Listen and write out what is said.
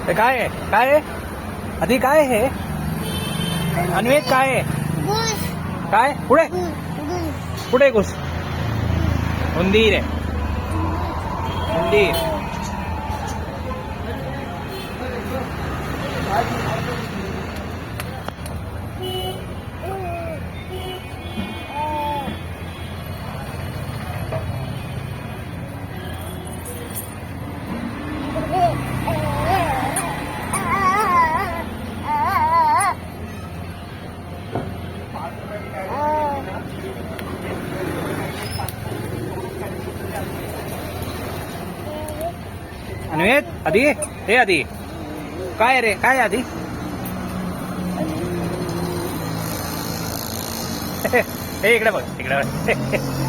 हे काय आहे? काय आहे आधी? काय आहे हे? अन्वेत काय आहे? काय पुढे पुढे घुस. उंदीर आहे. उंदीर. अन्वेत आधी हे आधी काय रे? काय आधी? हे इकडे बघ, इकडे बघ.